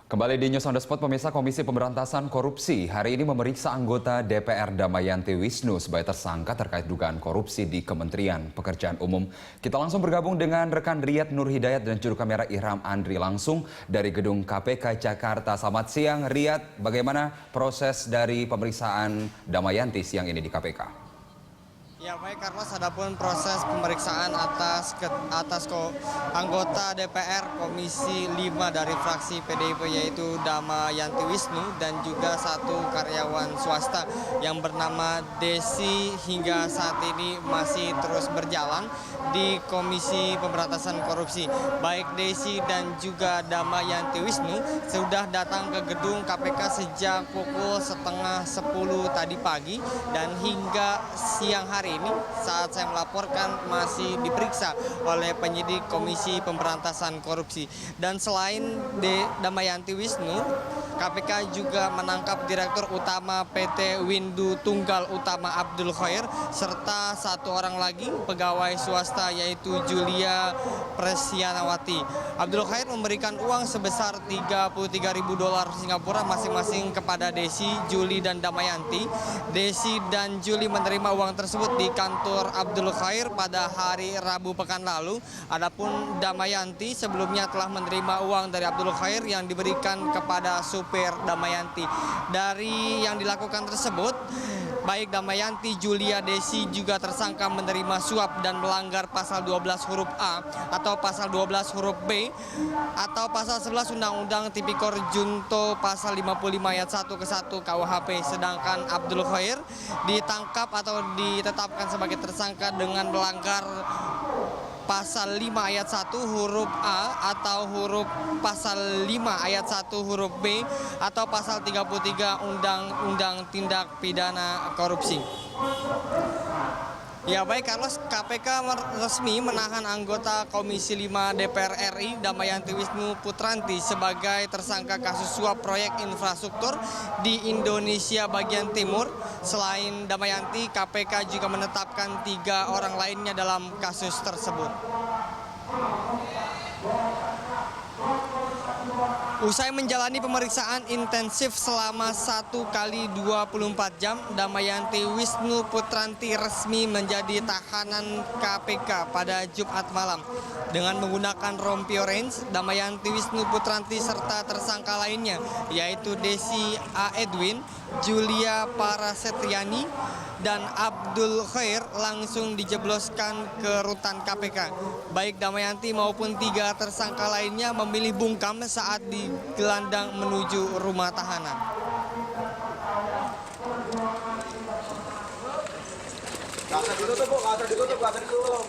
Kembali di News on the Spot, pemirsa, Komisi Pemberantasan Korupsi hari ini memeriksa anggota DPR Damayanti Wisnu sebagai tersangka terkait dugaan korupsi di Kementerian Pekerjaan Umum. Kita langsung bergabung dengan rekan Riyad Nur Hidayat dan juru kamera Ihram Andri langsung dari gedung KPK Jakarta. Selamat siang Riyad, bagaimana proses dari pemeriksaan Damayanti siang ini di KPK? Ya baik Carlos, adapun proses pemeriksaan atas anggota DPR Komisi 5 dari fraksi PDIP yaitu Damayanti Wisnu dan juga satu karyawan swasta yang bernama Desi hingga saat ini masih terus berjalan di Komisi Pemberantasan Korupsi. Baik Desi dan juga Damayanti Wisnu sudah datang ke gedung KPK sejak pukul 9:30 tadi pagi dan hingga siang hari ini saat saya melaporkan masih diperiksa oleh penyidik Komisi Pemberantasan Korupsi. Dan selain Damayanti Wisnu, KPK juga menangkap Direktur Utama PT Windu Tunggal Utama Abdul Khair serta satu orang lagi pegawai swasta yaitu Julia Presianawati. Abdul Khair memberikan uang sebesar $33.000 Singapura masing-masing kepada Desi, Juli, dan Damayanti. Desi dan Juli menerima uang tersebut di kantor Abdul Khair pada hari Rabu pekan lalu. Adapun Damayanti sebelumnya telah menerima uang dari Abdul Khair yang diberikan kepada supir Damayanti. Dari yang dilakukan tersebut, baik Damayanti, Julia, Desi juga tersangka menerima suap dan melanggar pasal 12 huruf A atau pasal 12 huruf B atau pasal 11 Undang-Undang Tipikor Junto pasal 55 ayat 1 ke 1 KUHP. Sedangkan Abdul Khair ditangkap atau ditetapkan sebagai tersangka dengan melanggar pasal 5 ayat 1 huruf A atau huruf pasal 5 ayat 1 huruf B atau pasal 33 Undang-Undang Tindak Pidana Korupsi. Ya baik Carlos, KPK resmi menahan anggota Komisi 5 DPR RI Damayanti Wisnu Putranti sebagai tersangka kasus suap proyek infrastruktur di Indonesia bagian timur. Selain Damayanti, KPK juga menetapkan 3 orang lainnya dalam kasus tersebut. Usai menjalani pemeriksaan intensif selama 1 kali 24 jam, Damayanti Wisnu Putranti resmi menjadi tahanan KPK pada Jumat malam. Dengan menggunakan rompi orange, Damayanti Wisnu Putranti serta tersangka lainnya yaitu Desi A. Edwin, Julia Parasetriani, dan Abdul Khair langsung dijebloskan ke rutan KPK. Baik Damayanti maupun 3 tersangka lainnya memilih bungkam saat digelandang menuju rumah tahanan. Nggak usah ditutup, Bu. Nggak usah ditutup.